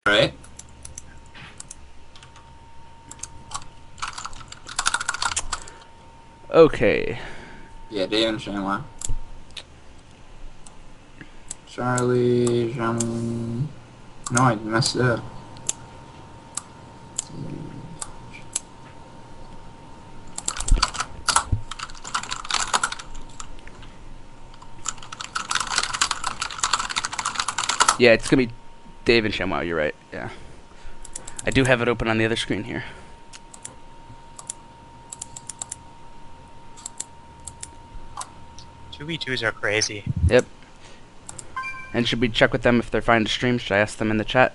Right? Okay. Yeah, Dave and ShamWow. Charlie, No, I messed it up. Yeah, it's gonna be Dave and ShamWow, you're right. Yeah. I do have it open on the other screen here. Two v twos are crazy. Yep. And should we check with them if they're fine to stream? Should I ask them in the chat?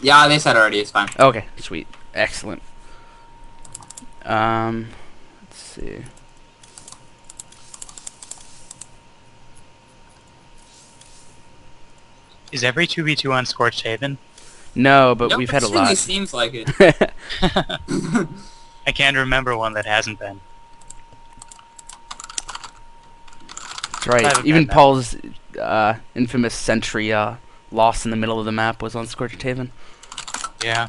Yeah, they said already. It's fine. Okay, sweet. Excellent. Let's see. Is every 2v2 on Scorched Haven? No, but Nope, we've had a it certainly lot. seems like it. I can't remember one that hasn't been. That's right. Even Paul's infamous sentry loss in the middle of the map was on Scorched Haven. Yeah.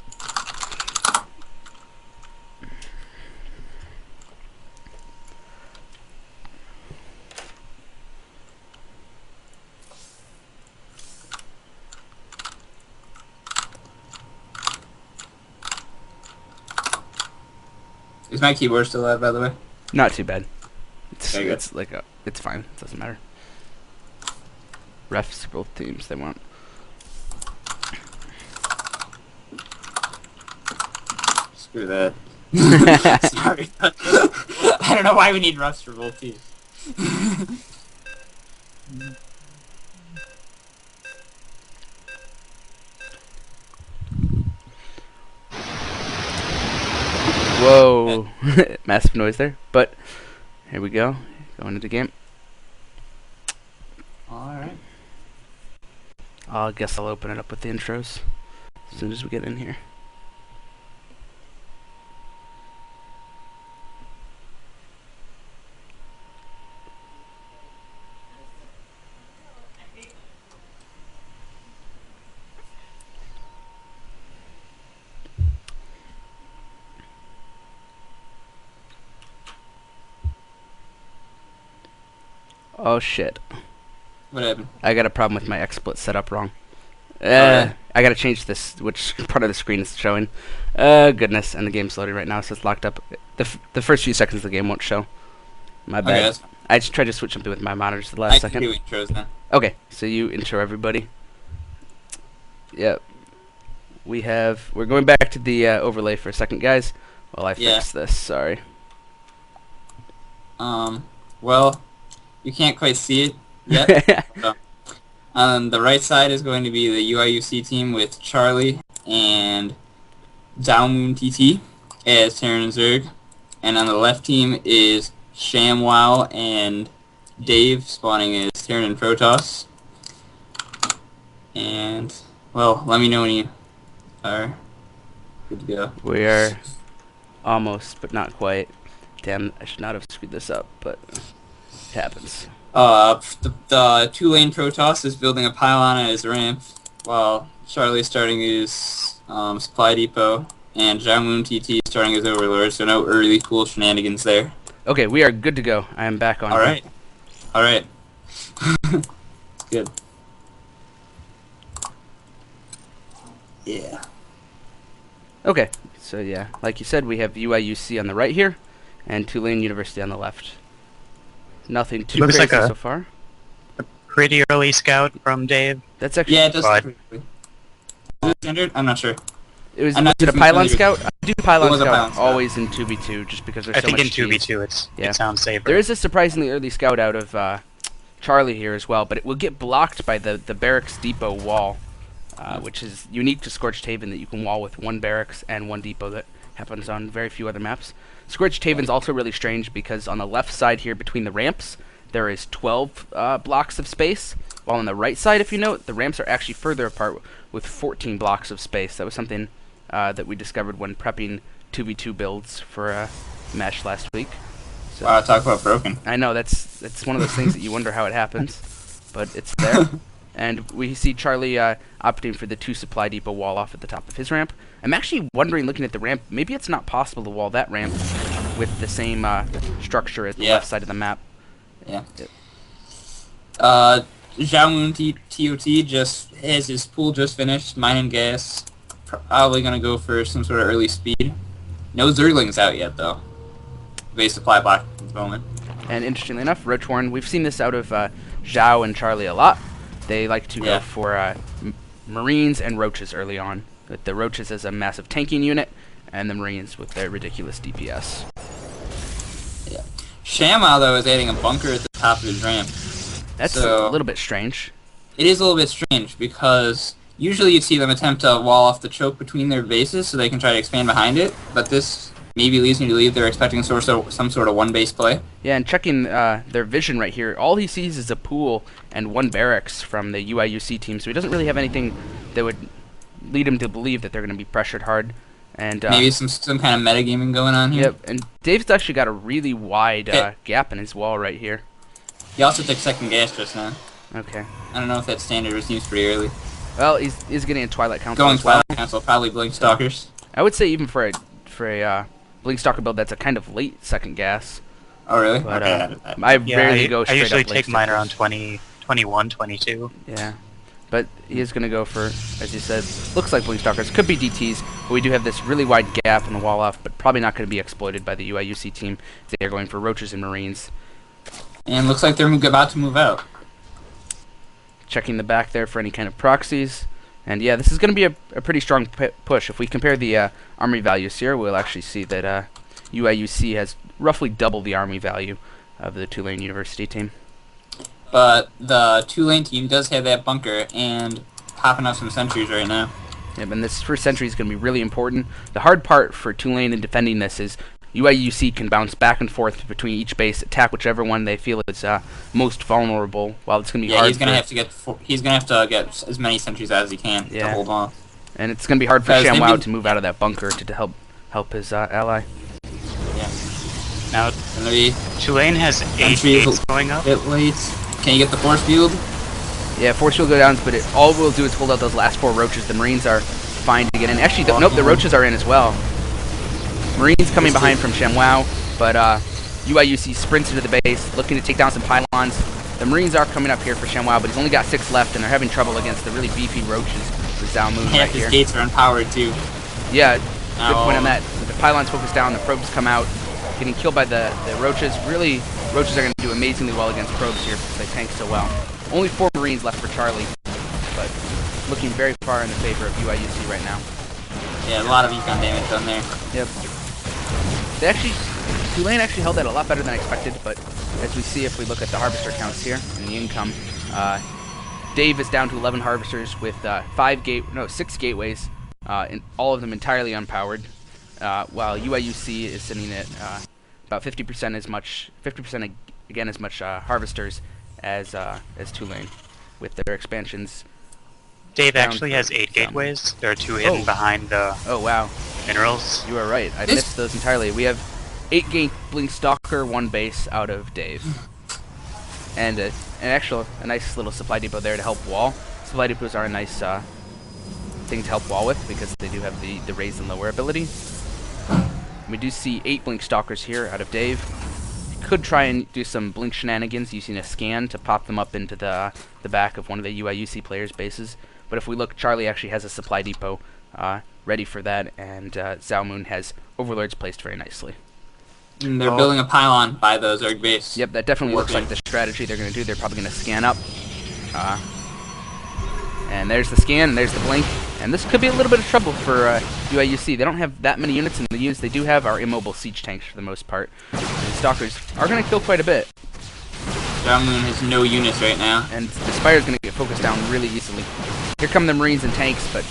Is my keyboard still live, by the way? Not too bad. It's, Very good. it's like it's fine. It doesn't matter. Refs both teams they want. Screw that. Sorry. I don't know why we need refs for both teams. Whoa, massive noise there. But here we go. Going into the game. Alright. I guess I'll open it up with the intros as soon as we get in here. Oh shit. What happened? I got a problem with my XSplit setup wrong. Alright. I gotta change this, which part of the screen is showing. Goodness, and the game's loading right now, so it's locked up. The first few seconds of the game won't show. My bad. Okay, that's fine. I just tried to switch something with my monitors the last I second. can do intros now. Okay, so you intro everybody. Yep. We're going back to the overlay for a second, guys, while I fix this. Sorry. Well, you can't quite see it yet. So, on the right side is going to be the UIUC team with Charlie and XiaoMoonTot as Terran and Zerg. And on the left team is ShamWow and Dave spawning as Terran and Protoss. And, well, let me know when you are good to go. We are almost, but not quite. Damn, I should not have screwed this up, but it happens. The Tulane Protoss is building a pylon at his ramp, while Charlie's starting his supply depot, and XiaoMoonTot is starting his overlord, so no early cool shenanigans there. Okay, we are good to go. I am back on. Alright. Alright. Good. Yeah. Okay, so yeah, like you said, we have UIUC on the right here, and Tulane University on the left. Nothing too Looks crazy like so far. Pretty early scout from Dave. That's actually Yeah, it does. But- Is it standard? I'm not sure. was I'm not it a too pylon familiar with scout? I do pylon It was a scout pylon scout. always in 2v2 just because there's I so think much in cheese. 2v2 Yeah. it sounds safer. There is a surprisingly early scout out of Charlie here as well, but it will get blocked by the barracks depot wall, which is unique to Scorched Haven, that you can wall with one barracks and one depot. That happens on very few other maps. Scorched Haven's also really strange because on the left side here between the ramps there is 12 blocks of space, while on the right side, if you note, the ramps are actually further apart with 14 blocks of space. That was something that we discovered when prepping 2v2 builds for a match last week. So, Wow, talk about broken. I know, that's one of those things that you wonder how it happens, but it's there. And we see Charlie opting for the 2 supply depot wall off at the top of his ramp. I'm actually wondering, looking at the ramp, maybe it's not possible to wall that ramp with the same structure as the left side of the map. Yeah. XiaoMoonTot just has his pool just finished, mining gas. Probably gonna go for some sort of early speed. No Zerglings out yet though. Base supply block at the moment. And interestingly enough, Roachhorn, we've seen this out of Xiao and Charlie a lot. They like to go for Marines and Roaches early on. With the Roaches as a massive tanking unit, and the Marines with their ridiculous DPS. Yeah. ShamWow though is adding a bunker at the top of his ramp. That's a little bit strange. It is a little bit strange because usually you'd see them attempt to wall off the choke between their bases so they can try to expand behind it, but this maybe leads me to believe they're expecting some sort of one base play. Yeah, and checking their vision right here, all he sees is a pool and 1 barracks from the UIUC team, so he doesn't really have anything that would lead him to believe that they're going to be pressured hard. And maybe some kind of metagaming going on here. Yep, and Dave's actually got a really wide gap in his wall right here. He also took second gas just now. Okay. I don't know if that's standard, it seems pretty early. Well, he's getting a Twilight Council Going as well. Twilight Council, probably Blink Stalkers. I would say even for a Blink Stalker build, that's a kind of late second gas. Oh, really? But okay. I rarely go straight I usually up late take mine stickers. around 20, 21, 22. Yeah. But he is going to go for, as you said, looks like Blink Stalkers. Could be DTs, but we do have this really wide gap in the wall off, but probably not going to be exploited by the UIUC team. They are going for Roaches and Marines. And looks like they're about to move out. Checking the back there for any kind of proxies. And yeah, this is going to be a pretty strong push. If we compare the army values here, we'll actually see that UIUC has roughly double the army value of the Tulane University team. But the Tulane team does have that bunker and popping up some sentries right now. Yeah, and this first sentry is going to be really important. The hard part for Tulane in defending this is UIUC can bounce back and forth between each base, attack whichever one they feel is most vulnerable. While it's going to be hard. He's going to have to get as many sentries as he can to hold on. And it's going to be hard for ShamWow to move out of that bunker to help his ally. Yeah. Now, Tulane has 8 gates going up. It late. Can you get the force field? Yeah, force field go down, but all we'll do is hold out those last 4 Roaches. The Marines are fine to get in. Actually, nope, the Roaches are in as well. Marines coming behind from ShamWow, but UIUC sprints into the base, looking to take down some pylons. The Marines are coming up here for ShamWow, but he's only got 6 left, and they're having trouble against the really beefy Roaches with XiaoMoon right here. His gates are unpowered too. Yeah, good point on that. With the pylons focused down, the probes come out, getting killed by the Roaches. Really, Roaches are going to do amazingly well against probes here because they tank so well. Only 4 Marines left for Charlie, but looking very far in the favor of UIUC right now. Yeah, a lot of econ damage done there. Yep. Tulane actually held that a lot better than I expected, but as we see if we look at the harvester counts here and the income, Dave is down to 11 harvesters with 6 gateways, and all of them entirely unpowered, while UIUC is sitting at about 50% as much harvesters as Tulane, with their expansions. Dave actually has 8 gateways. There are 2 hidden behind the minerals. You are right. I missed those entirely. We have 8 gate Blink Stalker, 1 base out of Dave. And a nice little supply depot there to help wall. Supply depots are a nice thing to help wall with because they do have the raise and lower ability. We do see 8 Blink Stalkers here out of Dave. Could try and do some Blink shenanigans using a scan to pop them up into the back of one of the UIUC players' bases. But if we look, Charlie actually has a supply depot ready for that, and XiaoMoon has overlords placed very nicely. And they're building a pylon by the Zerg base. Yep, that definitely looks like the strategy they're going to do. They're probably going to scan up. And there's the scan, there's the blink. And this could be a little bit of trouble for UIUC. They don't have that many units, and the units they do have are immobile siege tanks for the most part. And Stalkers are going to kill quite a bit. XiaoMoon has no units right now. And the Spire's going to get focused down really easily. Here come the Marines and tanks, but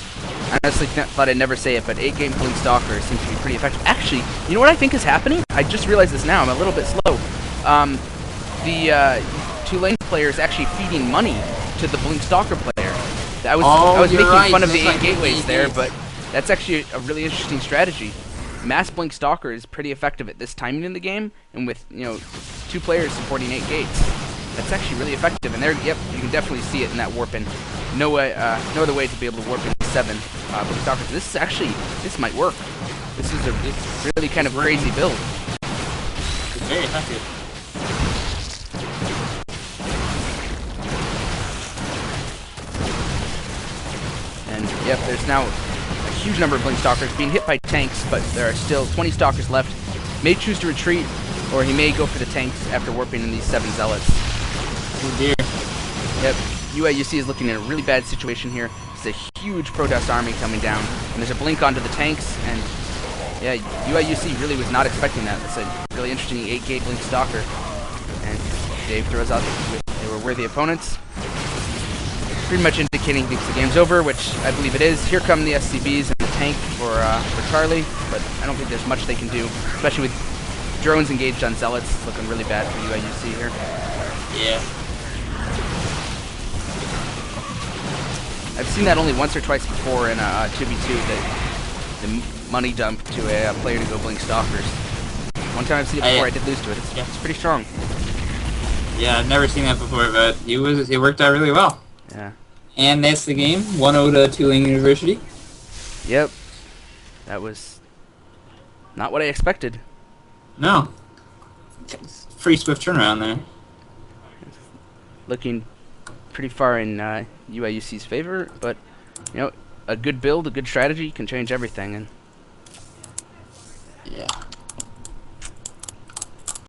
I honestly thought I'd never say it, but 8 game Blink Stalker seems to be pretty effective. Actually, you know what I think is happening? I just realized this now. I'm a little bit slow. The Tulane player is actually feeding money to the Blink Stalker player. I was making fun of the 8 gateways there, but that's actually a really interesting strategy. Mass Blink Stalker is pretty effective at this timing in the game, and with 2 players supporting 8 gates, That's actually really effective. And there, yep, you can definitely see it in that warp-in. No other way to be able to warp in 7 Blink Stalkers. This might work. This is a really kind of crazy build. It's very effective. And yep, there's now a huge number of Blink Stalkers being hit by tanks, but there are still 20 Stalkers left. May choose to retreat, or he may go for the tanks after warping in these 7 Zealots. Oh dear. Yep, UIUC is looking in a really bad situation here. There's a huge Protoss army coming down, and there's a blink onto the tanks, and yeah, UIUC really was not expecting that. It's a really interesting 8-gate Blink Stalker. And Dave throws out they were worthy opponents. Pretty much indicating he thinks the game's over, which I believe it is. Here come the SCVs and the tank for Charlie, but I don't think there's much they can do, especially with drones engaged on Zealots. It's looking really bad for UIUC here. Yeah. I've seen that only once or twice before in a 2v2, that the money dump to a player to go Blink Stalkers. One time I've seen it before, I did lose to it. It's pretty strong. Yeah, I've never seen that before, but it worked out really well. Yeah. And that's the game. 1-0 to Tulane University. Yep. That was not what I expected. No. Pretty swift turnaround there. Looking pretty far in UIUC's favor, but you know, a good build, a good strategy can change everything. And yeah.